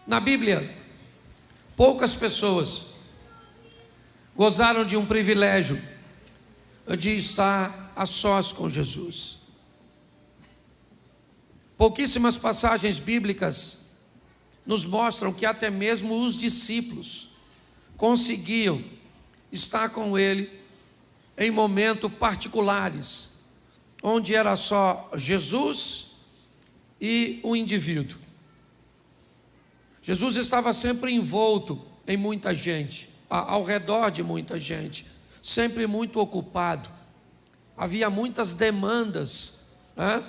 Na Bíblia, poucas pessoas gozaram de um privilégio de estar a sós com Jesus. Pouquíssimas passagens bíblicas nos mostram que até mesmo os discípulos conseguiam estar com ele em momentos particulares, onde era só Jesus e o indivíduo. Jesus estava sempre envolto em muita gente, ao redor de muita gente, sempre muito ocupado. Havia muitas demandas, né?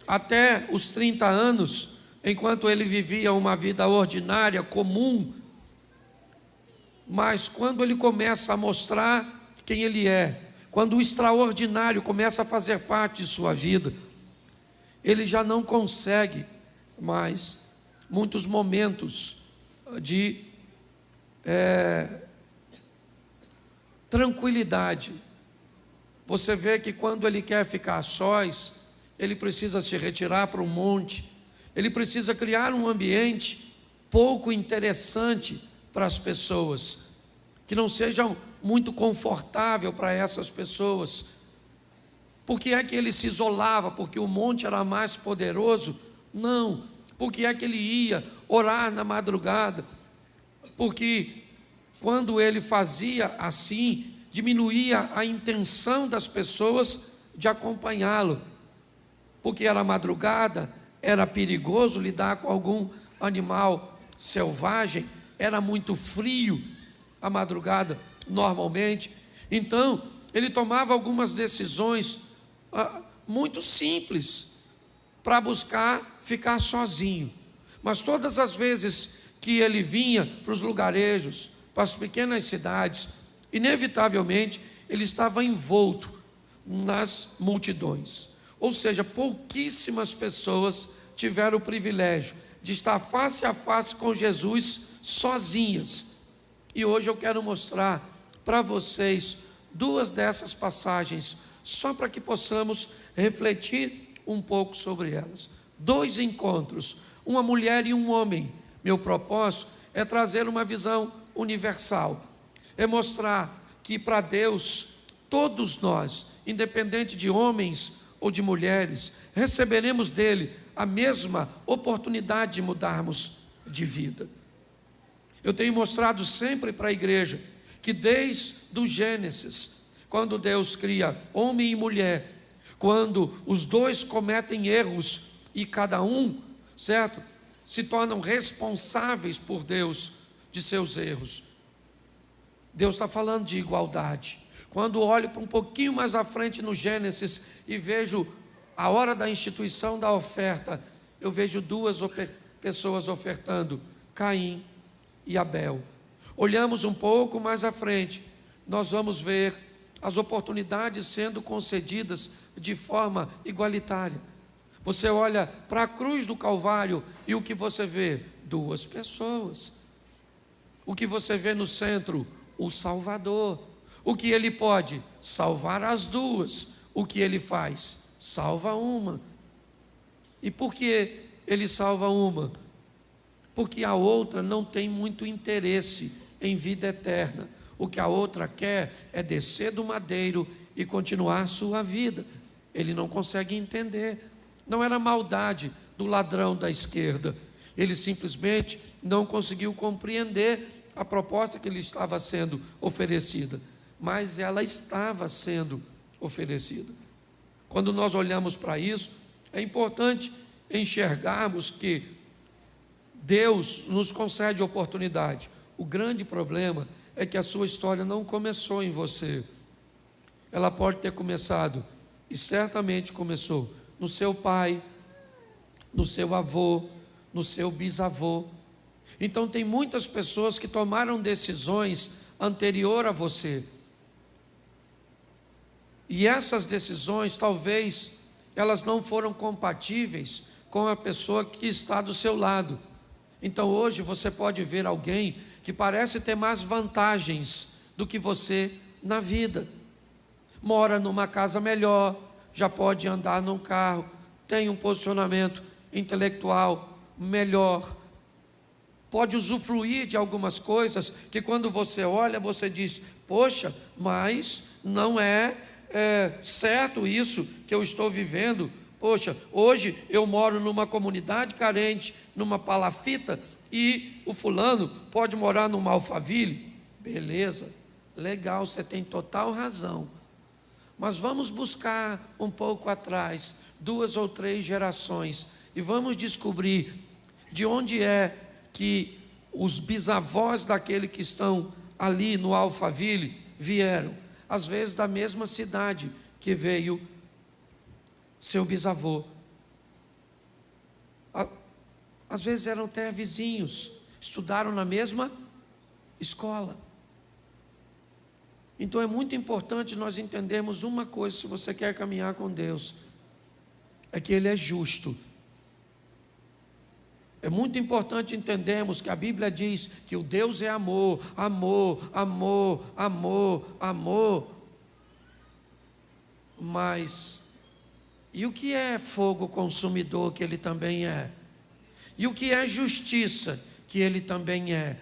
Até os 30 anos, enquanto ele vivia uma vida ordinária, comum. Mas quando ele começa a mostrar quem ele é, quando o extraordinário começa a fazer parte de sua vida, ele já não consegue mais muitos momentos de tranquilidade. Você vê que quando ele quer ficar a sós, ele precisa se retirar para um monte, ele precisa criar um ambiente pouco interessante para as pessoas, que não seja muito confortável para essas pessoas. Por que é que ele se isolava? Porque o monte era mais poderoso? Não. Por que é que ele ia orar na madrugada? Porque quando ele fazia assim, diminuía a intenção das pessoas de acompanhá-lo. Porque era madrugada, era perigoso lidar com algum animal selvagem, era muito frio a madrugada normalmente. Então, ele tomava algumas decisões muito simples para buscar ficar sozinho. Mas todas as vezes que ele vinha para os lugarejos, para as pequenas cidades, inevitavelmente ele estava envolto nas multidões. Ou seja, pouquíssimas pessoas tiveram o privilégio de estar face a face com Jesus sozinhas. E hoje eu quero mostrar para vocês duas dessas passagens, só para que possamos refletir um pouco sobre elas. Dois encontros, uma mulher e um homem. Meu propósito é trazer uma visão universal, é mostrar que para Deus, todos nós, independente de homens ou de mulheres, receberemos dele a mesma oportunidade de mudarmos de vida. Eu tenho mostrado sempre para a igreja que desde o Gênesis, quando Deus cria homem e mulher, quando os dois cometem erros e cada um, certo, se tornam responsáveis por Deus de seus erros. Deus está falando de igualdade. Quando olho para um pouquinho mais à frente no Gênesis e vejo a hora da instituição da oferta, eu vejo duas pessoas ofertando, Caim e Abel. Olhamos um pouco mais à frente, nós vamos ver as oportunidades sendo concedidas de forma igualitária. Você olha para a cruz do Calvário e o que você vê? Duas pessoas. O que você vê no centro? O Salvador. O que ele pode? Salvar as duas. O que ele faz? Salva uma. E por que ele salva uma? Porque a outra não tem muito interesse em vida eterna. O que a outra quer é descer do madeiro e continuar sua vida. Ele não consegue entender. Não era maldade do ladrão da esquerda. Ele simplesmente não conseguiu compreender a proposta que lhe estava sendo oferecida. Mas ela estava sendo oferecida. Quando nós olhamos para isso, é importante enxergarmos que Deus nos concede oportunidade. O grande problema é que a sua história não começou em você. Ela pode ter começado, e certamente começou, no seu pai, no seu avô, no seu bisavô. Então tem muitas pessoas que tomaram decisões anterior a você. E essas decisões, talvez, elas não foram compatíveis com a pessoa que está do seu lado. Então hoje você pode ver alguém que parece ter mais vantagens do que você na vida. Mora numa casa melhor, já pode andar num carro, tem um posicionamento intelectual melhor, pode usufruir de algumas coisas que quando você olha, você diz: poxa, mas não é certo isso que eu estou vivendo. Poxa, hoje eu moro numa comunidade carente, numa palafita, e o fulano pode morar numa Alphaville. Beleza, legal, você tem total razão. Mas vamos buscar um pouco atrás, 2 ou 3 gerações, e vamos descobrir de onde é que os bisavós daquele que estão ali no Alphaville vieram. Às vezes da mesma cidade que veio seu bisavô. Às vezes eram até vizinhos, estudaram na mesma escola. Então é muito importante nós entendermos uma coisa, se você quer caminhar com Deus, é que Ele é justo. É muito importante entendermos que a Bíblia diz que o Deus é amor, amor, amor, amor, amor. Mas, e o que é fogo consumidor, que Ele também é? E o que é justiça, que Ele também é?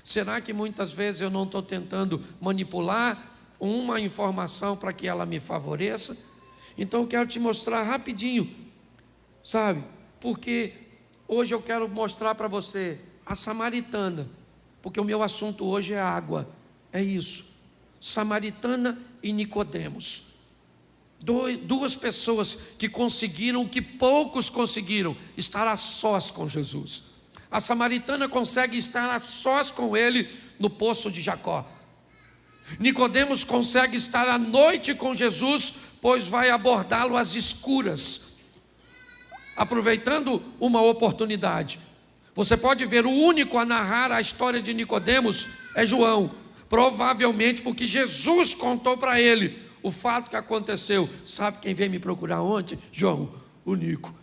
Será que muitas vezes eu não estou tentando manipular uma informação para que ela me favoreça? Então eu quero te mostrar rapidinho, sabe? Porque hoje eu quero mostrar para você a samaritana, porque o meu assunto hoje é água, é isso. Samaritana e Nicodemos. 2 pessoas que conseguiram o que poucos conseguiram, estar a sós com Jesus. A samaritana consegue estar a sós com ele no poço de Jacó. Nicodemos consegue estar à noite com Jesus, pois vai abordá-lo às escuras, aproveitando uma oportunidade. Você pode ver, o único a narrar a história de Nicodemos é João, provavelmente porque Jesus contou para ele o fato que aconteceu. Sabe quem veio me procurar ontem? João, o Nico.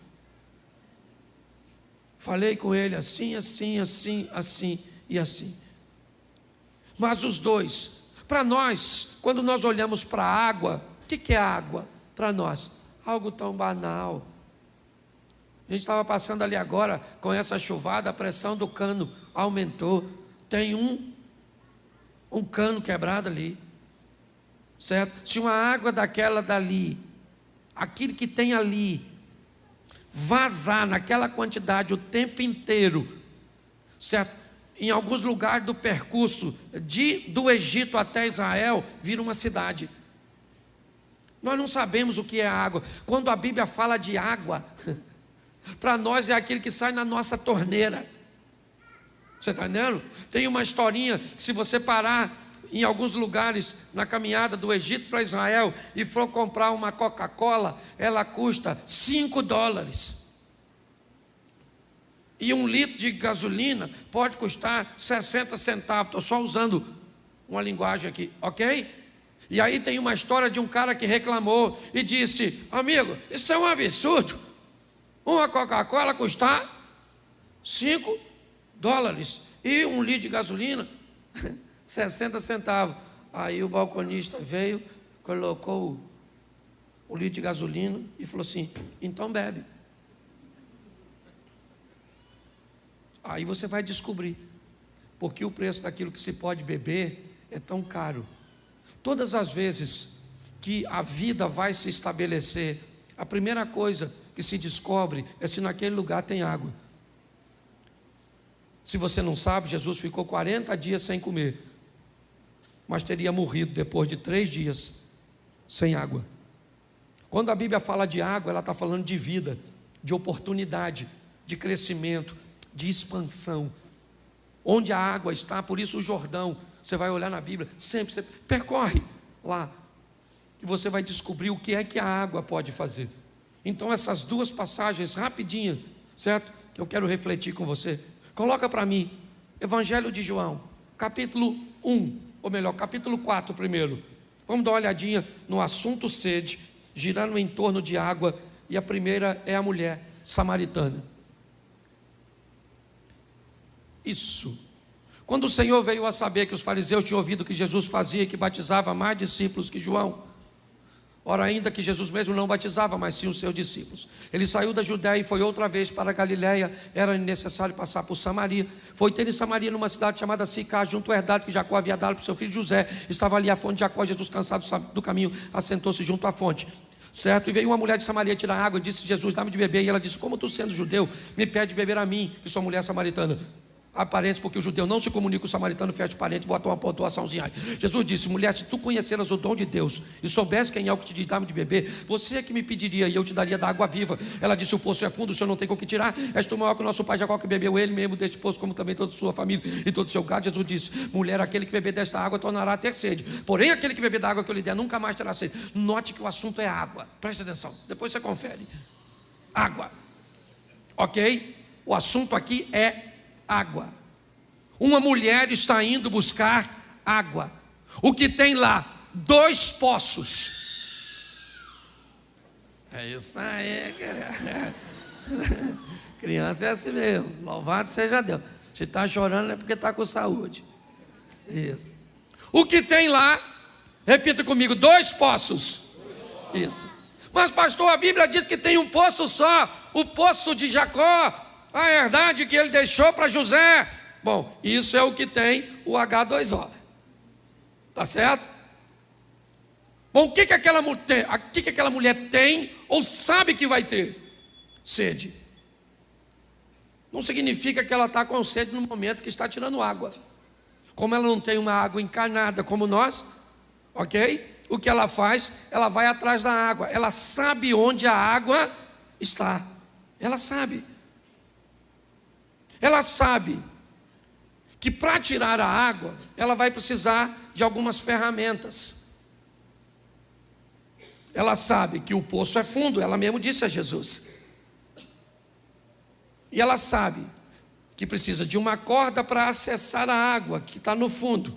Falei com ele assim, assim, assim, assim e assim. Mas os dois, para nós, quando nós olhamos para a água, o que é água para nós? Algo tão banal. A gente estava passando ali agora, com essa chuvada, a pressão do cano aumentou. Tem um cano quebrado ali, certo? Se uma água daquela dali, aquilo que tem ali, vazar naquela quantidade o tempo inteiro, certo? Em alguns lugares do percurso do Egito até Israel, vira uma cidade. Nós não sabemos o que é água. Quando a Bíblia fala de água, para nós é aquilo que sai na nossa torneira. Você está entendendo? Tem uma historinha que, se você parar em alguns lugares na caminhada do Egito para Israel e for comprar uma Coca-Cola, ela custa $5. E 1 litro de gasolina pode custar 60 centavos. Estou só usando uma linguagem aqui, ok? E aí tem uma história de um cara que reclamou e disse: amigo, isso é um absurdo. Uma Coca-Cola custar $5 e 1 litro de gasolina 60 centavos. Aí o balconista veio, colocou o litro de gasolina e falou assim: então bebe. Aí você vai descobrir porque o preço daquilo que se pode beber é tão caro. Todas as vezes que a vida vai se estabelecer, a primeira coisa que se descobre é se naquele lugar tem água. Se você não sabe, Jesus ficou 40 dias sem comer, mas teria morrido depois de 3 dias sem água. Quando a Bíblia fala de água, ela está falando de vida, de oportunidade, de crescimento, de expansão. Onde a água está, por isso o Jordão, você vai olhar na Bíblia, sempre você percorre lá, e você vai descobrir o que é que a água pode fazer. Então essas 2 passagens rapidinho, certo? Que eu quero refletir com você. Coloca para mim, Evangelho de João, capítulo 1, ou melhor, capítulo 4 primeiro. Vamos dar uma olhadinha no assunto sede, girando em torno de água, e a primeira é a mulher samaritana. Isso. Quando o Senhor veio a saber que os fariseus tinham ouvido que Jesus fazia, que batizava mais discípulos que João, Ora, ainda que Jesus mesmo não batizava, mas sim os seus discípulos. Ele saiu da Judéia e foi outra vez para a Galiléia. Era necessário passar por Samaria. Foi ter em Samaria, numa cidade chamada Sicá, junto ao herdade que Jacó havia dado para o seu filho José. Estava ali a fonte de Jacó. Jesus, cansado do caminho, assentou-se junto à fonte. Certo? E veio uma mulher de Samaria tirar água e disse: Jesus, dá-me de beber. E ela disse: como tu, sendo judeu, me pede beber a mim, que sou mulher samaritana? Há parentes, porque o judeu não se comunica com o samaritano, fecha o parente, bota uma pontuaçãozinha. Jesus disse: mulher, se tu conheceras o dom de Deus e soubesse quem é o que te diz dá-me de beber, você é que me pediria e eu te daria da água viva. Ela disse: o poço é fundo, o senhor não tem com o que tirar. És tu maior que o nosso pai Jacó, que bebeu ele mesmo deste poço, como também toda a sua família e todo o seu gado. Jesus disse: mulher, aquele que beber desta água tornará a ter sede, porém aquele que beber da água que eu lhe der nunca mais terá sede. Note que o assunto é água, preste atenção, depois você confere. Água, ok? O assunto aqui é água. Uma mulher está indo buscar água. O que tem lá? 2 poços. É isso aí, querida. Criança é assim mesmo. Louvado seja Deus. Se está chorando é porque está com saúde. Isso. O que tem lá? Repita comigo: 2 poços. Isso. Mas pastor, a Bíblia diz que tem um poço só. O poço de Jacó, a herdade que ele deixou para José. Bom, isso é o que tem o H2O. Tá certo? Bom, o que aquela mulher tem ou sabe que vai ter? Sede. Não significa que ela está com sede no momento que está tirando água. Como ela não tem uma água encarnada como nós, ok? O que ela faz? Ela vai atrás da água. Ela sabe onde a água está. Ela sabe. Ela sabe que para tirar a água, ela vai precisar de algumas ferramentas. Ela sabe que o poço é fundo, ela mesmo disse a Jesus. E ela sabe que precisa de uma corda para acessar a água que está no fundo.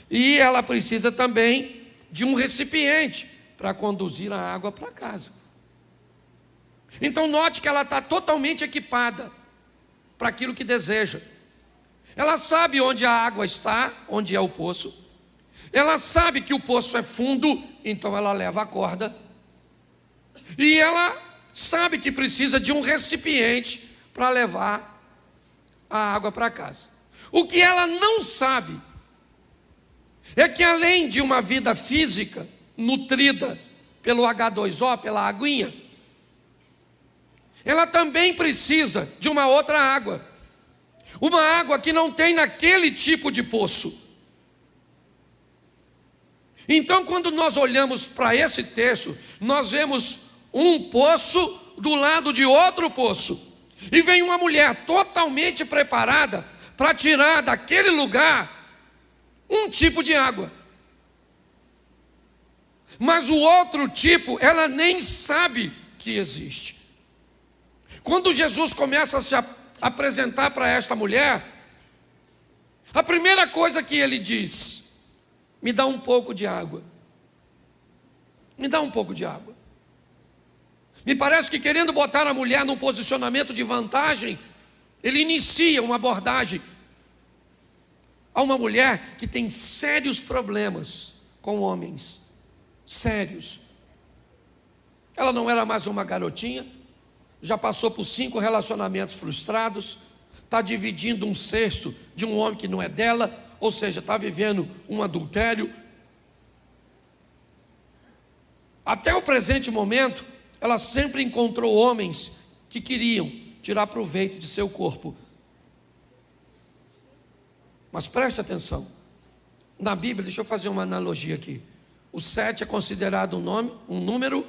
E ela precisa também de um recipiente para conduzir a água para casa. Então note que ela está totalmente equipada para aquilo que deseja. Ela sabe onde a água está, onde é o poço. Ela sabe que o poço é fundo, então ela leva a corda. E ela sabe que precisa de um recipiente para levar a água para casa. O que ela não sabe é que, além de uma vida física nutrida pelo H2O, pela aguinha, ela também precisa de uma outra água. Uma água que não tem naquele tipo de poço. Então, quando nós olhamos para esse texto, nós vemos um poço do lado de outro poço. E vem uma mulher totalmente preparada para tirar daquele lugar um tipo de água. Mas o outro tipo, ela nem sabe que existe. Quando Jesus começa a se apresentar para esta mulher, a primeira coisa que ele diz: me dá um pouco de água. Me dá um pouco de água. Me parece que, querendo botar a mulher num posicionamento de vantagem, ele inicia uma abordagem a uma mulher que tem sérios problemas com homens. Sérios. Ela não era mais uma garotinha, já passou por 5 relacionamentos frustrados, está dividindo um cesto de um homem que não é dela, ou seja, está vivendo um adultério. Até o presente momento, ela sempre encontrou homens que queriam tirar proveito de seu corpo. Mas preste atenção, na Bíblia, deixa eu fazer uma analogia aqui. O 7 é considerado um número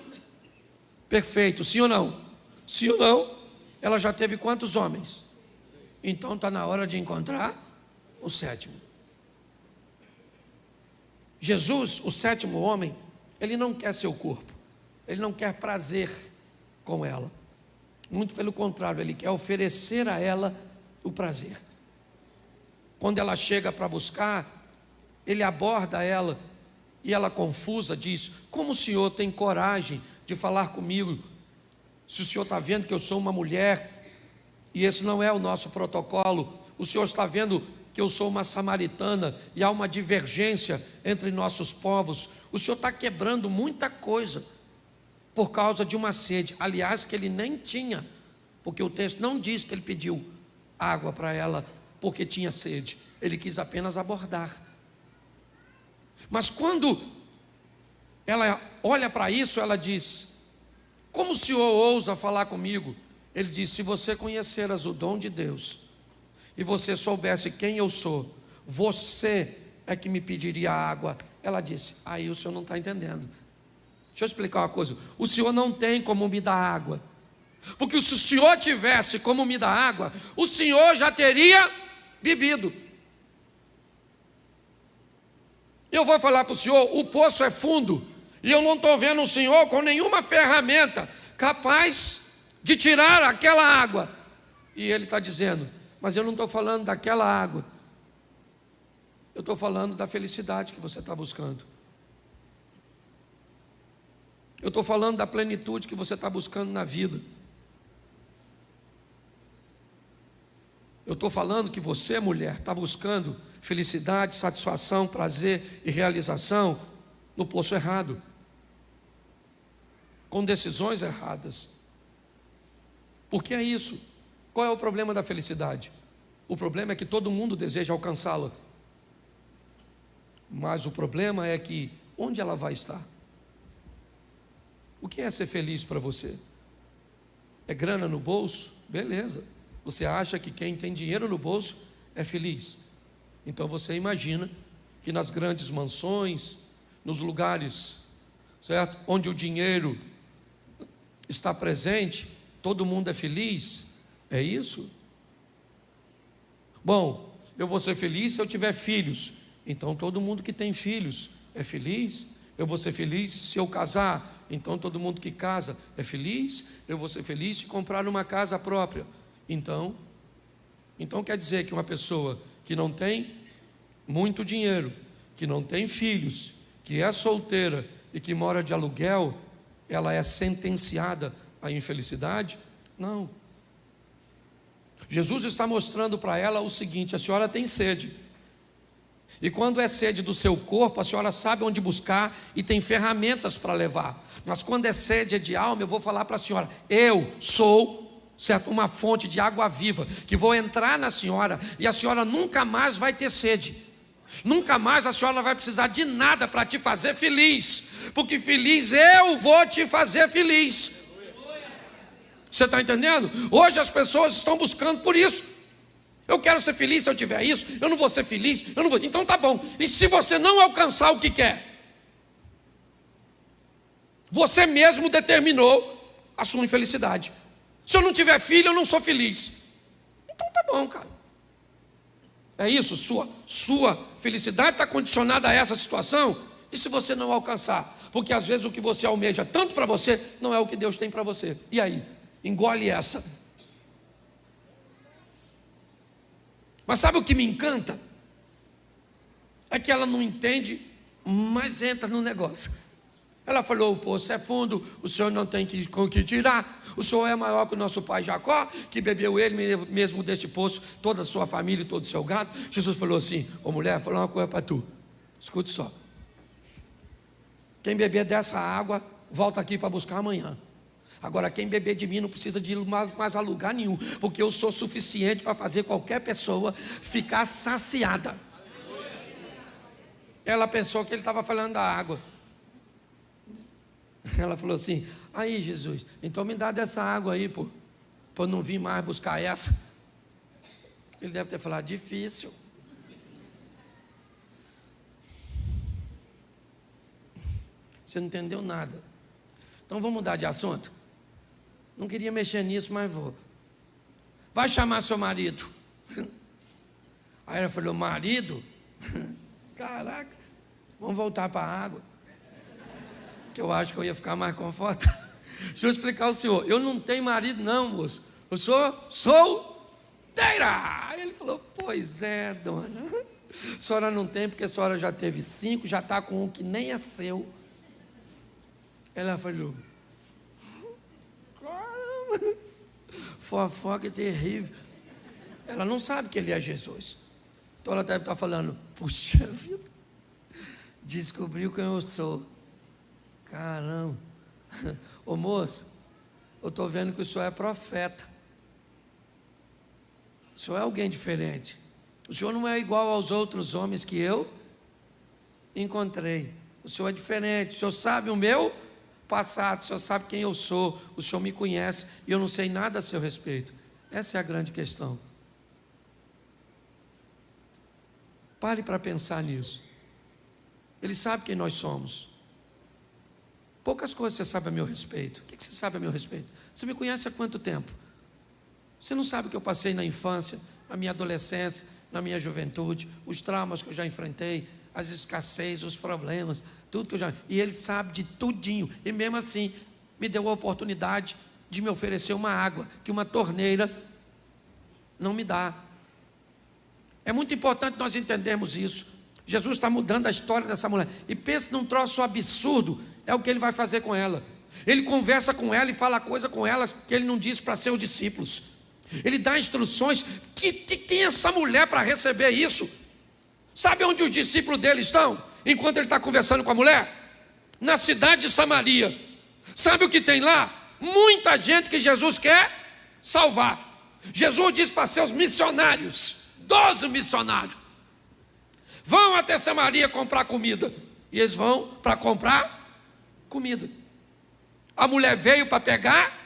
perfeito, sim ou não? Sim ou não? Ela já teve quantos homens? Então está na hora de encontrar o 7º. Jesus, o 7º homem, ele não quer seu corpo, ele não quer prazer com ela. Muito pelo contrário, ele quer oferecer a ela o prazer. Quando ela chega para buscar, ele aborda ela e ela, confusa, diz: como o senhor tem coragem de falar comigo, se o senhor está vendo que eu sou uma mulher e esse não é o nosso protocolo? O senhor está vendo que eu sou uma samaritana e há uma divergência entre nossos povos. O Senhor está quebrando muita coisa por causa de uma sede, aliás, que ele nem tinha, porque o texto não diz que ele pediu água para ela porque tinha sede, ele quis apenas abordar. Mas quando ela olha para isso, ela diz: como o Senhor ousa falar comigo? Ele diz: se você conheceras o dom de Deus e você soubesse quem eu sou, você é que me pediria água. Ela disse: aí o Senhor não está entendendo. Deixa eu explicar uma coisa: o Senhor não tem como me dar água, porque se o Senhor tivesse como me dar água, o Senhor já teria bebido. Eu vou falar para o Senhor: o poço é fundo, e eu não estou vendo o Senhor com nenhuma ferramenta capaz de tirar aquela água. E Ele está dizendo: mas eu não estou falando daquela água, eu estou falando da felicidade que você está buscando. Eu estou falando da plenitude que você está buscando na vida. Eu estou falando que você, mulher, está buscando felicidade, satisfação, prazer e realização no poço errado, com decisões erradas. Porque é isso. Qual é o problema da felicidade? O problema é que todo mundo deseja alcançá-la, mas o problema é que onde ela vai estar? O que é ser feliz para você? É grana no bolso? Beleza. Você acha que quem tem dinheiro no bolso é feliz? Então você imagina que nas grandes mansões, nos lugares, certo, onde o dinheiro está presente, todo mundo é feliz? É isso? Bom, eu vou ser feliz se eu tiver filhos. Então todo mundo que tem filhos é feliz? Eu vou ser feliz se eu casar. Então todo mundo que casa é feliz? Eu vou ser feliz se comprar uma casa própria. Então quer dizer que uma pessoa que não tem muito dinheiro, que não tem filhos, que é solteira e que mora de aluguel, ela é sentenciada à infelicidade? Não. Jesus está mostrando para ela o seguinte: a senhora tem sede, e quando é sede do seu corpo, a senhora sabe onde buscar e tem ferramentas para levar. Mas quando é sede de alma, eu vou falar para a senhora: eu sou, certo, uma fonte de água viva, que vou entrar na senhora, e a senhora nunca mais vai ter sede. Nunca mais a senhora vai precisar de nada para te fazer feliz, porque feliz eu vou te fazer feliz. Você está entendendo? Hoje as pessoas estão buscando por isso. Eu quero ser feliz se eu tiver isso, eu não vou ser feliz, eu não vou. Então tá bom. E se você não alcançar o que quer? Você mesmo determinou a sua infelicidade. Se eu não tiver filho, eu não sou feliz. Então tá bom, cara. É isso, sua felicidade está condicionada a essa situação. E se você não alcançar? Porque às vezes o que você almeja tanto para você não é o que Deus tem para você. E aí? Engole essa. Mas sabe o que me encanta? É que ela não entende, mas entra no negócio. Ela falou: o poço é fundo, o senhor não tem que tirar. O senhor é maior que o nosso pai Jacó, que bebeu ele mesmo deste poço, toda a sua família e todo o seu gado. Jesus falou assim: ô mulher, vou falar uma coisa para tu. Escute só. Quem beber dessa água, volta aqui para buscar amanhã. Agora, quem beber de mim não precisa de ir mais a lugar nenhum, porque eu sou suficiente para fazer qualquer pessoa ficar saciada. Ela pensou que ele estava falando da água. Ela falou assim: aí Jesus, então me dá dessa água aí, para eu não vir mais buscar essa. Ele deve ter falado: difícil. Você não entendeu nada. Então vamos mudar de assunto. Não queria mexer nisso, mas vou. Vai chamar seu marido. Aí ela falou: marido? Caraca, vamos voltar para a água, que eu acho que eu ia ficar mais confortável. Deixa eu explicar ao senhor: eu não tenho marido não, moço. Eu sou solteira. Aí ele falou: pois é, dona. A senhora não tem, porque a senhora já teve 5, já está com um que nem é seu. Ela falou: caramba, fofoca terrível. Ela não sabe que ele é Jesus. Então ela deve estar falando, puxa vida, descobriu quem eu sou. Caramba. Ô moço, eu estou vendo que o senhor é profeta. O senhor é alguém diferente. O senhor não é igual aos outros homens que eu encontrei. O senhor é diferente. O senhor sabe o meu passado. O senhor sabe quem eu sou. O senhor me conhece e eu não sei nada a seu respeito. Essa é a grande questão. Pare para pensar nisso. Ele sabe quem nós somos. Poucas coisas você sabe a meu respeito. O que você sabe a meu respeito? Você me conhece há quanto tempo? Você não sabe o que eu passei na infância, na minha adolescência, na minha juventude, os traumas que eu já enfrentei, as escassez, os problemas, tudo que eu já... E ele sabe de tudinho. E mesmo assim, me deu a oportunidade de me oferecer uma água que uma torneira não me dá. É muito importante nós entendermos isso. Jesus está mudando a história dessa mulher. E pensa num troço absurdo, é o que ele vai fazer com ela. Ele conversa com ela e fala coisa com ela que ele não disse para seus discípulos. Ele dá instruções. Quem é essa mulher para receber isso? Sabe onde os discípulos dele estão? Enquanto ele está conversando com a mulher? Na cidade de Samaria. Sabe o que tem lá? Muita gente que Jesus quer salvar. Jesus diz para seus missionários, 12 missionários, vão até Samaria comprar comida. E eles vão para comprar comida. A mulher veio para pegar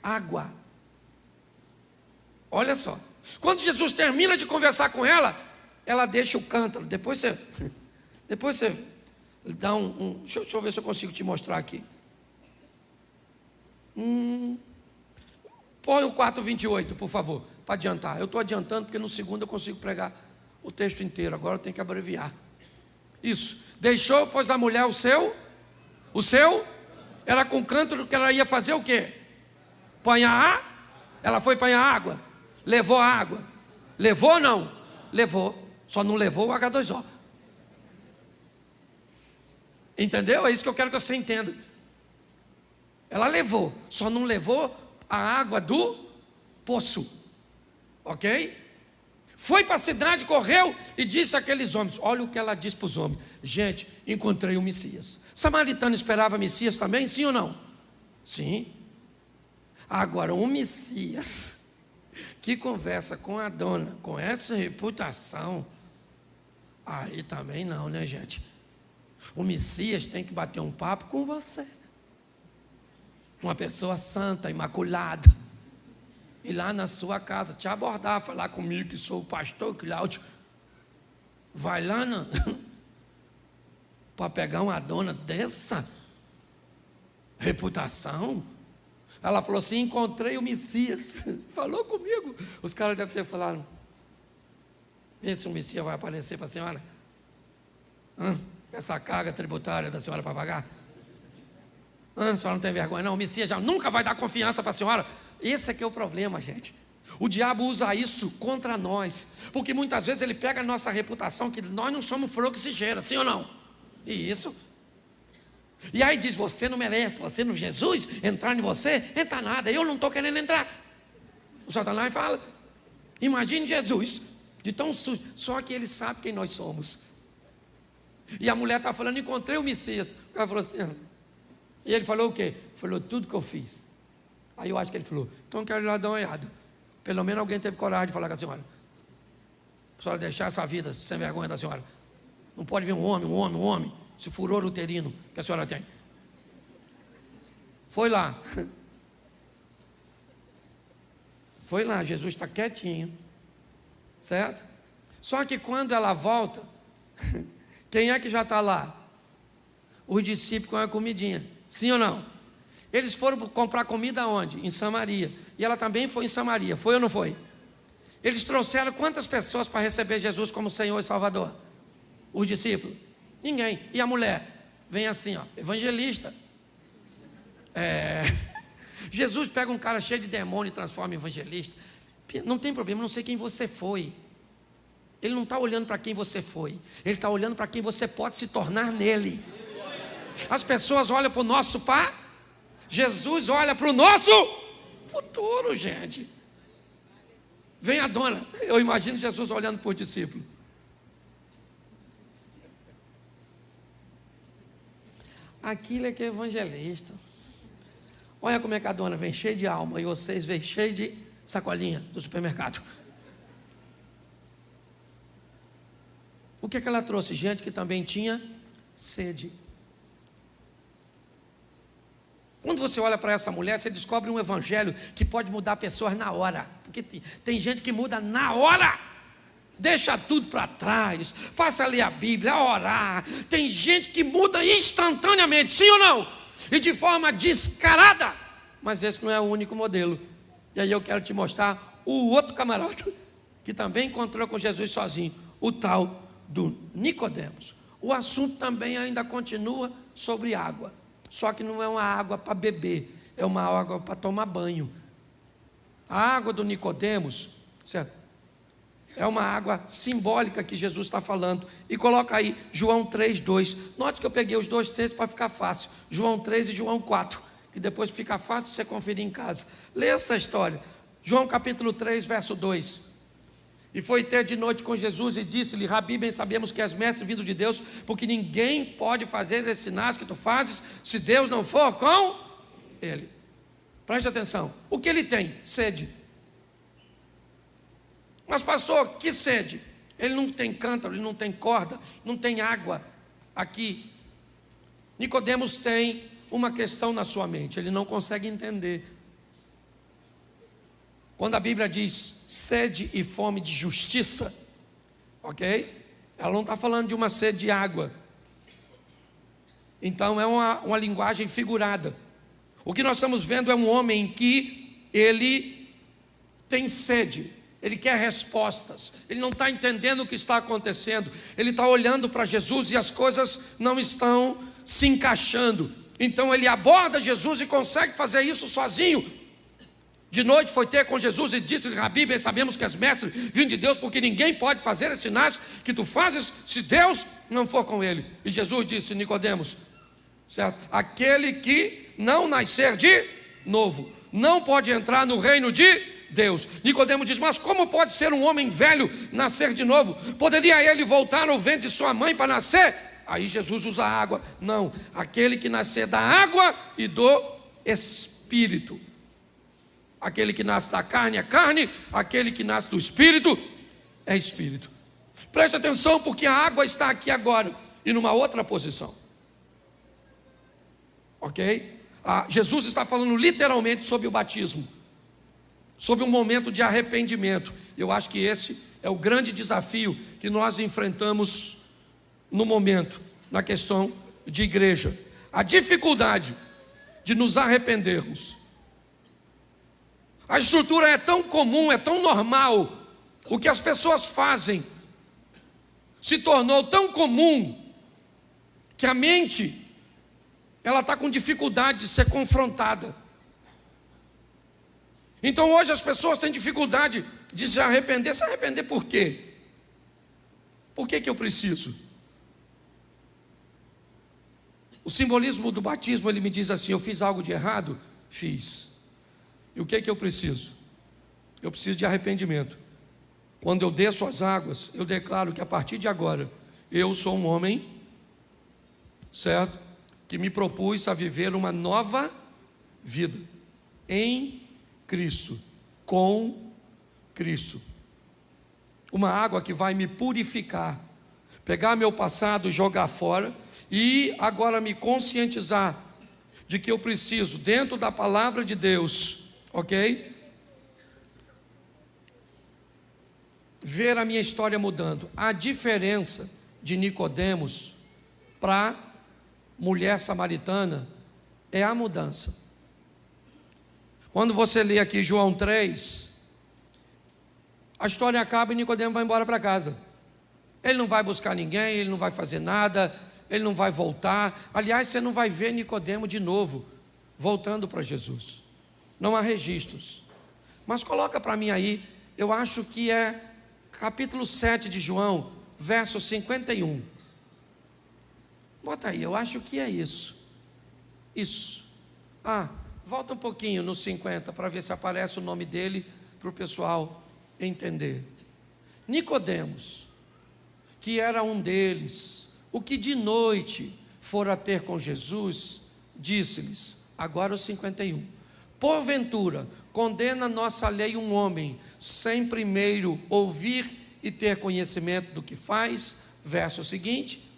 água. Olha só. Quando Jesus termina de conversar com ela, ela deixa o cântaro. Depois você dá deixa eu ver se eu consigo te mostrar aqui. Põe o 4:28, por favor, para adiantar. Eu estou adiantando porque no segundo eu consigo pregar o texto inteiro. Agora eu tenho que abreviar. Isso. Deixou, pois a mulher o seu, era com cântaro que ela ia fazer o quê? Ela foi apanhar água. Levou a água. Levou ou não? Levou. Só não levou o H2O. Entendeu? É isso que eu quero que você entenda. Ela levou, só não levou a água do poço. Ok? Foi para a cidade, correu e disse àqueles homens. Olha o que ela disse para os homens. Gente, encontrei o Messias. Samaritano esperava Messias também, sim ou não? Sim. Agora, um Messias que conversa com a dona, com essa reputação, aí também não, né, gente? O Messias tem que bater um papo com você. Uma pessoa santa, imaculada. Ir lá na sua casa, te abordar, falar comigo que sou o pastor Cláudio. Vai lá para pegar uma dona dessa reputação. Ela falou assim, encontrei o Messias. Falou comigo. Os caras devem ter falado, vê se o Messias vai aparecer para a senhora. Essa carga tributária da senhora para pagar. A senhora não tem vergonha não? O Messias já nunca vai dar confiança para a senhora. Esse é que é o problema, gente. O diabo usa isso contra nós, porque muitas vezes ele pega a nossa reputação, que nós não somos flor que se cheira, sim ou não? E isso. E aí diz, você não merece, você não, Jesus, entrar em você, entra nada, eu não estou querendo entrar. O Satanás fala, imagine Jesus, de tão sujo, só que ele sabe quem nós somos. E a mulher está falando, encontrei o Messias. O cara falou assim, e ele falou o quê? Falou tudo que eu fiz. Aí eu acho que ele falou, então eu quero ir lá dar uma olhada. Pelo menos alguém teve coragem de falar com a senhora. A senhora deixar essa vida sem vergonha da senhora. Não pode vir um homem, esse furor uterino que a senhora tem. Foi lá. Foi lá, Jesus está quietinho. Certo? Só que quando ela volta, quem é que já está lá? Os discípulos com a comidinha. Sim ou não? Eles foram comprar comida onde? Em Samaria. E ela também foi em Samaria. Foi ou não foi? Eles trouxeram quantas pessoas para receber Jesus como Senhor e Salvador? Os discípulos? Ninguém. E a mulher? Vem assim, ó, evangelista. Jesus pega um cara cheio de demônio e transforma em evangelista. Não tem problema, não sei quem você foi. Ele não está olhando para quem você foi. Ele está olhando para quem você pode se tornar nele. As pessoas olham para o nosso pai. Jesus olha para o nosso futuro, gente. Vem a dona. Eu imagino Jesus olhando para os discípulos. Aquilo é que é evangelista. Olha como é que a dona vem cheia de alma e vocês vêm cheio de sacolinha do supermercado. O que é que ela trouxe? Gente que também tinha sede. Quando você olha para essa mulher, você descobre um evangelho que pode mudar pessoas na hora. Porque tem gente que muda na hora. Deixa tudo para trás, passa a ler a Bíblia, a orar. Tem gente que muda instantaneamente, sim ou não? E de forma descarada. Mas esse não é o único modelo. E aí eu quero te mostrar o outro camarada que também encontrou com Jesus sozinho, o tal do Nicodemos. O assunto também ainda continua sobre água. Só que não é uma água para beber, é uma água para tomar banho. A água do Nicodemos, certo? É uma água simbólica que Jesus está falando. E coloca aí João 3:2. Note que eu peguei os dois textos para ficar fácil. João 3 e João 4. Que depois fica fácil você conferir em casa. Lê essa história. João capítulo 3, verso 2. E foi ter de noite com Jesus e disse-lhe: Rabi, bem sabemos que és mestre vindo de Deus, porque ninguém pode fazer esses sinais que tu fazes, se Deus não for com ele. Preste atenção. O que ele tem? Sede. Mas pastor, que sede? Ele não tem cântaro, ele não tem corda, não tem água aqui. Nicodemos tem uma questão na sua mente, ele não consegue entender. Quando a Bíblia diz sede e fome de justiça, ok? Ela não está falando de uma sede de água. Então é uma linguagem figurada. O que nós estamos vendo é um homem que ele tem sede. Ele quer respostas, ele não está entendendo o que está acontecendo, ele está olhando para Jesus e as coisas não estão se encaixando. Então ele aborda Jesus e consegue fazer isso sozinho. De noite foi ter com Jesus e disse-lhe: Rabi, bem sabemos que és mestre vindo de Deus, porque ninguém pode fazer esses sinais que tu fazes se Deus não for com ele. E Jesus disse: Nicodemos, certo? Aquele que não nascer de novo não pode entrar no reino de Deus. Nicodemos diz: mas como pode ser um homem velho nascer de novo? Poderia ele voltar ao ventre de sua mãe para nascer? Aí Jesus usa a água. Não, aquele que nascer da água e do Espírito. Aquele que nasce da carne é carne, aquele que nasce do Espírito é Espírito. Preste atenção, porque a água está aqui agora e numa outra posição. Ok? Jesus está falando literalmente sobre o batismo, sobre um momento de arrependimento. Eu acho que esse é o grande desafio que nós enfrentamos no momento, na questão de igreja. A dificuldade de nos arrependermos. A estrutura é tão comum, é tão normal. O que as pessoas fazem se tornou tão comum que a mente, ela está com dificuldade de ser confrontada. Então hoje as pessoas têm dificuldade de se arrepender. Se arrepender por quê? Por que eu preciso? O simbolismo do batismo, ele me diz assim: eu fiz algo de errado? Fiz. E o que eu preciso? Eu preciso de arrependimento. Quando eu desço as águas, eu declaro que a partir de agora, eu sou um homem, certo? Que me propus a viver uma nova vida em Cristo, com Cristo. Uma água que vai me purificar, pegar meu passado e jogar fora, e agora me conscientizar de que eu preciso, dentro da palavra de Deus, ok? Ver a minha história mudando. A diferença de Nicodemos para mulher samaritana é a mudança. Quando você lê aqui João 3, a história acaba e Nicodemo vai embora para casa. Ele não vai buscar ninguém, ele não vai fazer nada, ele não vai voltar. Aliás, você não vai ver Nicodemo de novo voltando para Jesus. Não há registros. Mas coloca para mim aí, eu acho que é capítulo 7 de João, verso 51. Bota aí, eu acho que é isso. Isso. Volta um pouquinho no 50 para ver se aparece o nome dele para o pessoal entender. Nicodemos, que era um deles, o que de noite fora ter com Jesus, disse-lhes, agora o 51, porventura, condena nossa lei um homem, sem primeiro ouvir e ter conhecimento do que faz? Verso seguinte,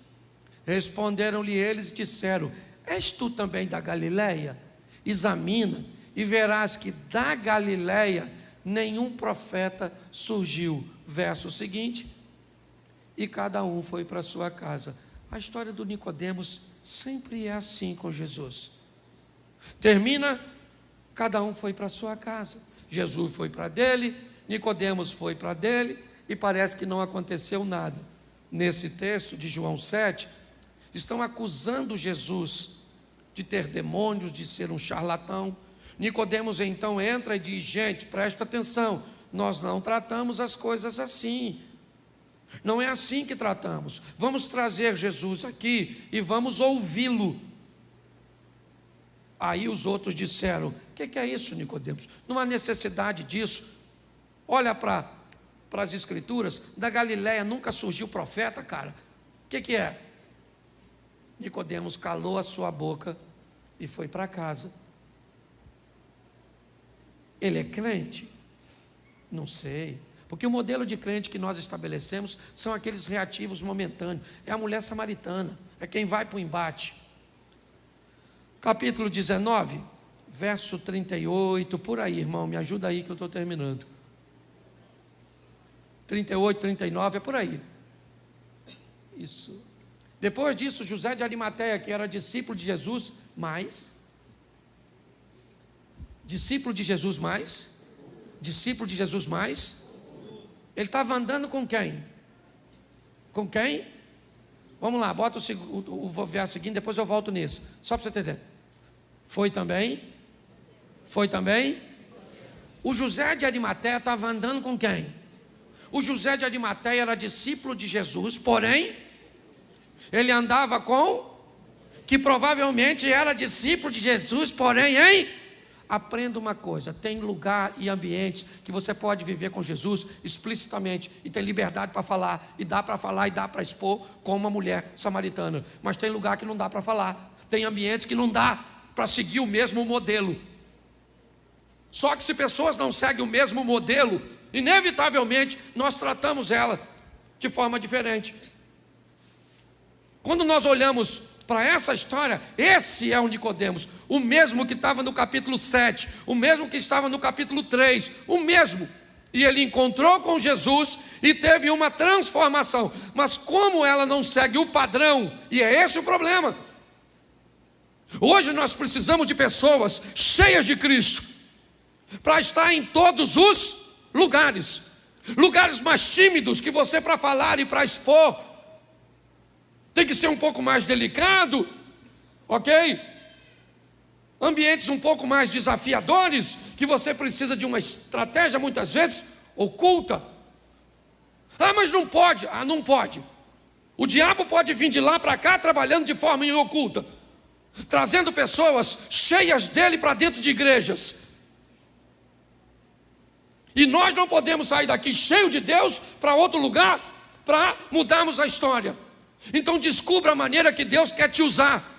responderam-lhe eles e disseram, és tu também da Galileia? Examina e verás que da Galileia nenhum profeta surgiu. Verso seguinte, e cada um foi para sua casa. A história do Nicodemos sempre é assim com Jesus. Termina, cada um foi para sua casa. Jesus foi para dele, Nicodemos foi para dele, e parece que não aconteceu nada. Nesse texto de João 7, estão acusando Jesus de ter demônios, de ser um charlatão. Nicodemos então entra e diz, gente, presta atenção, nós não tratamos as coisas assim. Não é assim que tratamos. Vamos trazer Jesus aqui e vamos ouvi-lo. Aí os outros disseram, o que é isso, Nicodemos? Não há necessidade disso. Olha para as escrituras, da Galileia nunca surgiu profeta, cara. O que é? Nicodemos calou a sua boca e foi para casa. Ele é crente? Não sei. Porque o modelo de crente que nós estabelecemos são aqueles reativos momentâneos. É a mulher samaritana, é quem vai para o embate. Capítulo 19, verso 38, por aí, irmão, me ajuda aí que eu estou terminando. 38, 39, é por aí. Isso. Depois disso, José de Arimateia, que era discípulo de Jesus, discípulo de Jesus mais, ele estava andando com quem? Com quem? Vamos lá, bota o verso seguinte, depois eu volto nisso, só para você entender. Foi também? O José de Arimateia estava andando com quem? O José de Arimateia era discípulo de Jesus, porém, ele andava com, que provavelmente era discípulo de Jesus, porém, aprenda uma coisa, tem lugar e ambientes que você pode viver com Jesus explicitamente, e tem liberdade para falar, e dá para expor como uma mulher samaritana, mas tem lugar que não dá para falar, tem ambientes que não dá para seguir o mesmo modelo. Só que se pessoas não seguem o mesmo modelo, inevitavelmente nós tratamos ela de forma diferente. Quando nós olhamos para essa história, esse é o Nicodemos, o mesmo que estava no capítulo 7, o mesmo que estava no capítulo 3, o mesmo. E ele encontrou com Jesus e teve uma transformação. Mas como ela não segue o padrão, e é esse o problema. Hoje nós precisamos de pessoas cheias de Cristo, para estar em todos os lugares mais tímidos que você, para falar e para expor, tem que ser um pouco mais delicado, ok? Ambientes um pouco mais desafiadores, que você precisa de uma estratégia muitas vezes oculta. Ah, mas não pode. Ah, não pode. O diabo pode vir de lá para cá trabalhando de forma oculta, trazendo pessoas cheias dele para dentro de igrejas. E nós não podemos sair daqui cheio de Deus para outro lugar para mudarmos a história. Então descubra a maneira que Deus quer te usar.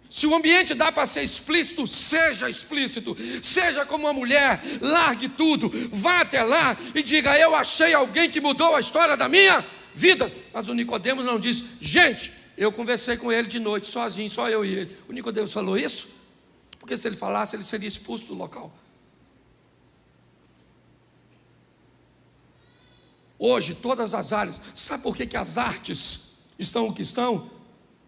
Se o ambiente dá para ser explícito, seja explícito. Seja como uma mulher, largue tudo, vá até lá e diga, eu achei alguém que mudou a história da minha vida. Mas o Nicodemos não disse, gente, eu conversei com ele de noite, sozinho, só eu e ele. O Nicodemos falou isso? Porque se ele falasse, ele seria expulso do local. Hoje, todas as áreas, sabe por que as artes estão o que estão?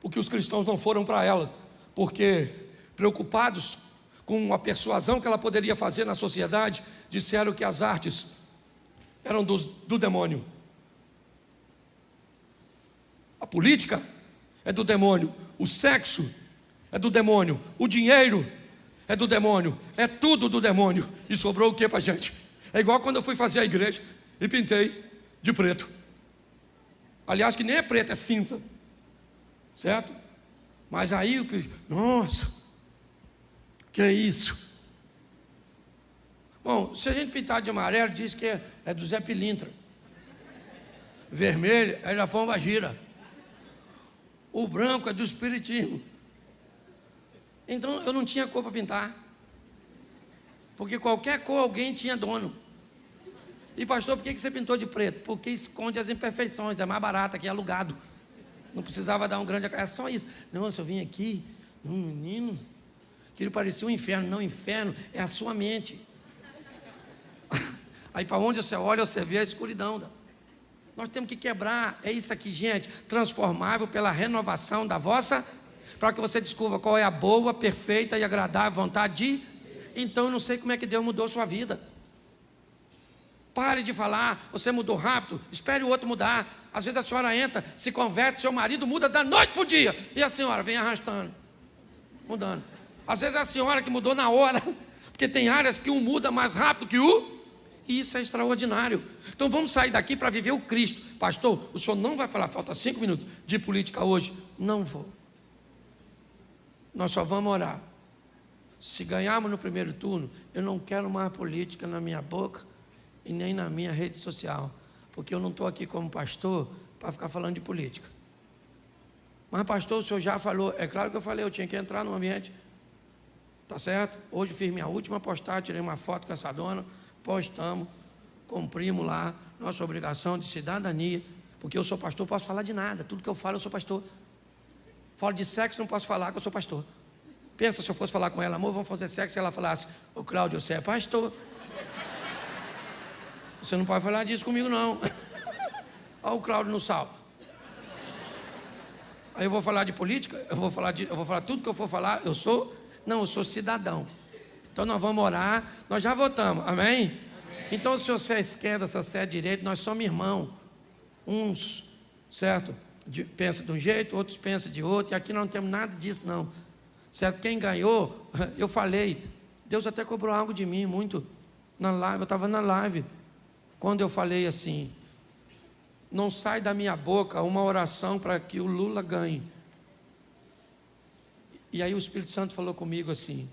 Porque os cristãos não foram para elas, porque preocupados com a persuasão que ela poderia fazer na sociedade, disseram que as artes eram do demônio. A política é do demônio, o sexo é do demônio, o dinheiro é do demônio, é tudo do demônio. E sobrou o que para a gente? É igual quando eu fui fazer a igreja e pintei de preto. Aliás, que nem é preto, é cinza. Certo? Mas aí, nossa, que é isso? Bom, se a gente pintar de amarelo, diz que é do Zé Pilintra. Vermelho é da Pomba Gira. O branco é do Espiritismo. Então eu não tinha cor para pintar. Porque qualquer cor alguém tinha dono. E pastor, por que você pintou de preto? Porque esconde as imperfeições, é mais barato aqui, é alugado. Não precisava dar um grande... É só isso. Não, eu vim aqui, um menino, que ele parecia um inferno. Não, inferno é a sua mente. Aí para onde você olha, você vê a escuridão. Nós temos que quebrar, é isso aqui, gente, transformável pela renovação da vossa, para que você descubra qual é a boa, perfeita e agradável vontade de... Então eu não sei como é que Deus mudou sua vida. Pare de falar, você mudou rápido, espere o outro mudar. Às vezes a senhora entra, se converte, seu marido muda da noite para o dia, e a senhora vem arrastando, mudando. Às vezes é a senhora que mudou na hora, porque tem áreas que um muda mais rápido que o... E isso é extraordinário. Então vamos sair daqui para viver o Cristo. Pastor, o senhor não vai falar, falta 5 minutos, de política hoje? Não vou. Nós só vamos orar. Se ganharmos no primeiro turno, eu não quero mais política na minha boca e nem na minha rede social, porque eu não estou aqui como pastor para ficar falando de política. Mas pastor, o senhor já falou. É claro que eu falei, eu tinha que entrar no ambiente. Tá certo? Hoje fiz minha última postagem, tirei uma foto com essa dona, postamos, cumprimos lá nossa obrigação de cidadania, porque eu sou pastor, posso falar de nada, tudo que eu falo eu sou pastor. Falo de sexo, não posso falar que eu sou pastor. Pensa se eu fosse falar com ela, amor, vamos fazer sexo, e ela falasse, ô Cláudio, você é pastor. Você não pode falar disso comigo não. Olha o Cláudio no sal. Aí eu vou falar de política, eu vou falar tudo que eu for falar, eu sou cidadão. Então nós vamos orar, nós já votamos, amém? Amém. Então se você é esquerda, se você é direita, nós somos irmãos. Uns, certo? Pensa de um jeito, outros pensam de outro, e aqui nós não temos nada disso não. Certo? Quem ganhou, eu falei, Deus até cobrou algo de mim, muito, na live, eu estava na live, quando eu falei assim, não sai da minha boca uma oração para que o Lula ganhe. E aí o Espírito Santo falou comigo assim,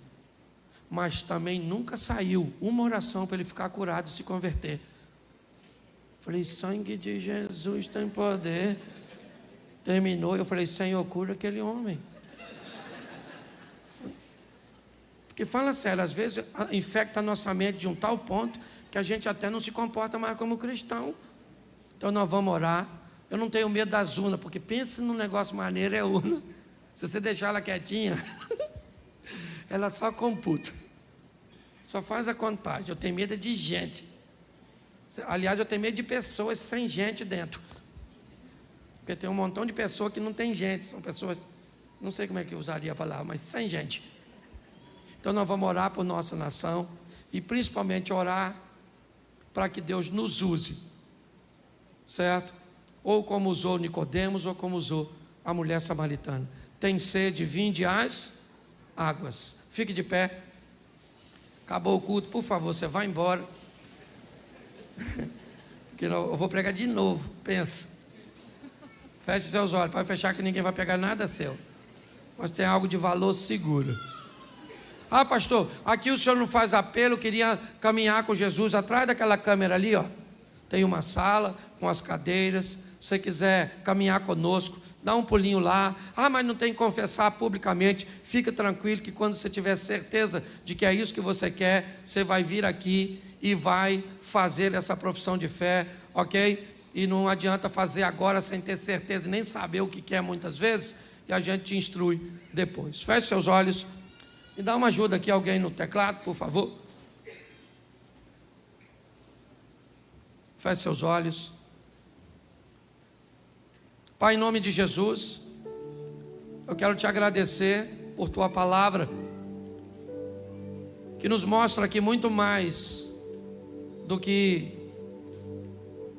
mas também nunca saiu uma oração para ele ficar curado e se converter. Falei, sangue de Jesus tem poder. Terminou, eu falei, Senhor, cura aquele homem. Porque fala sério, às vezes infecta a nossa mente de um tal ponto que a gente até não se comporta mais como cristão. Então nós vamos orar. Eu não tenho medo das urnas, porque pensa num negócio maneiro, é urna. Se você deixar ela quietinha, ela só computa, só faz a contagem. Eu tenho medo de gente. Aliás, eu tenho medo de pessoas sem gente dentro, porque tem um montão de pessoas que não tem gente, são pessoas, não sei como é que eu usaria a palavra, mas sem gente. Então nós vamos orar por nossa nação e principalmente orar para que Deus nos use, certo? Ou como usou Nicodemos, ou como usou a mulher samaritana. Tem sede, vinde às águas. Fique de pé. Acabou o culto, por favor, você vai embora. Porque eu vou pregar de novo, pensa. Feche seus olhos, pode fechar que ninguém vai pegar nada seu. Mas tem algo de valor seguro. Ah, pastor, aqui o senhor não faz apelo, eu queria caminhar com Jesus. Atrás daquela câmera ali, ó, tem uma sala com as cadeiras. Se você quiser caminhar conosco, dá um pulinho lá. Ah, mas não tem que confessar publicamente. Fica tranquilo que quando você tiver certeza de que é isso que você quer, você vai vir aqui e vai fazer essa profissão de fé, ok? E não adianta fazer agora sem ter certeza e nem saber o que quer muitas vezes, e a gente te instrui depois. Feche seus olhos e dá uma ajuda aqui, alguém no teclado, por favor. Feche seus olhos. Pai, em nome de Jesus, eu quero te agradecer por tua palavra, que nos mostra aqui muito mais do que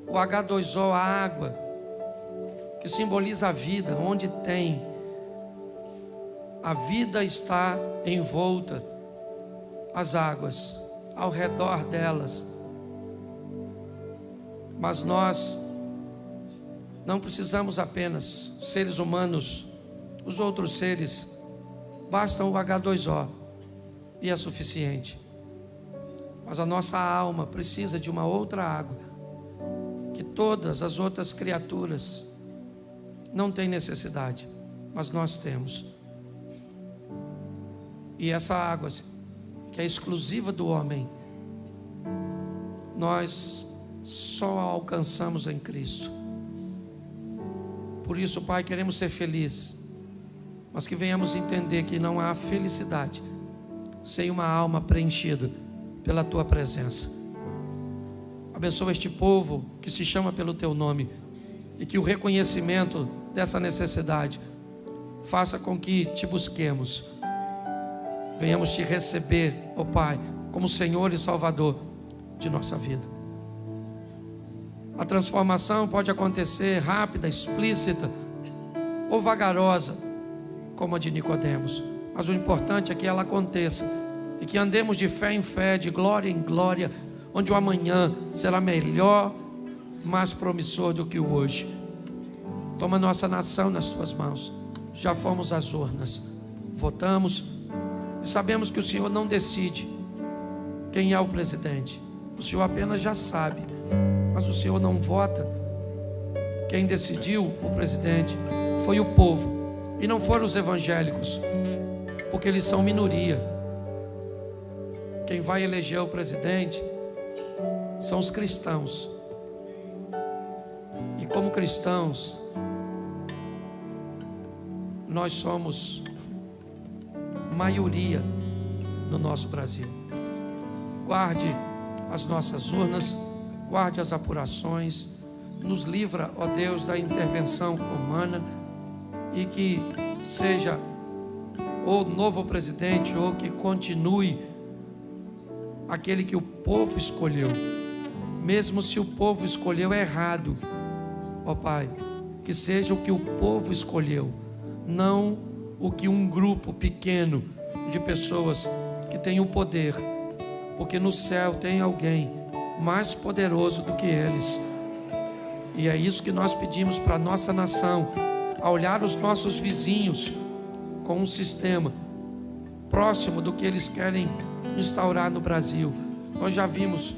o H2O, a água, que simboliza a vida. Onde tem a vida está envolta, as águas ao redor delas. Mas nós não precisamos apenas seres humanos, os outros seres, basta o H2O e é suficiente. Mas a nossa alma precisa de uma outra água, que todas as outras criaturas não têm necessidade, mas nós temos. E essa água, que é exclusiva do homem, nós só a alcançamos em Cristo. Por isso, Pai, queremos ser felizes, mas que venhamos entender que não há felicidade sem uma alma preenchida pela Tua presença. Abençoa este povo que se chama pelo Teu nome, e que o reconhecimento dessa necessidade faça com que Te busquemos, venhamos Te receber, ó Pai, como Senhor e Salvador de nossa vida. A transformação pode acontecer rápida, explícita ou vagarosa, como a de Nicodemos, mas o importante é que ela aconteça e que andemos de fé em fé, de glória em glória, onde o amanhã será melhor, mais promissor do que o hoje. Toma nossa nação nas Tuas mãos. Já fomos às urnas, votamos e sabemos que o Senhor não decide quem é o presidente. O Senhor apenas já sabe, mas o Senhor não vota. Quem decidiu o presidente foi o povo, e não foram os evangélicos, porque eles são minoria. Quem vai eleger o presidente são os cristãos. E como cristãos, nós somos maioria no nosso Brasil. Guarde as nossas urnas, guarde as apurações, nos livra, ó Deus, da intervenção humana, e que seja o novo presidente ou que continue aquele que o povo escolheu, mesmo se o povo escolheu errado, ó Pai, que seja o que o povo escolheu, não o que um grupo pequeno de pessoas que tem o poder, porque no céu tem alguém mais poderoso do que eles. E é isso que nós pedimos para a nossa nação, a olhar os nossos vizinhos com um sistema próximo do que eles querem instaurar no Brasil. Nós já vimos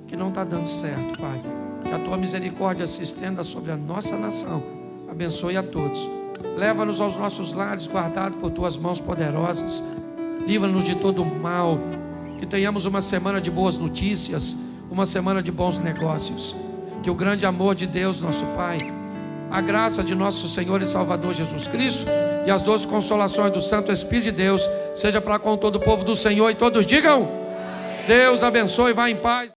que não está dando certo, Pai. Que a Tua misericórdia se estenda sobre a nossa nação. Abençoe a todos. Leva-nos aos nossos lares, guardados por Tuas mãos poderosas. Livra-nos de todo o mal. Que tenhamos uma semana de boas notícias, uma semana de bons negócios. Que o grande amor de Deus, nosso Pai, a graça de nosso Senhor e Salvador Jesus Cristo e as doces consolações do Santo Espírito de Deus seja para com todo o povo do Senhor, e todos digam: Deus abençoe, vá em paz.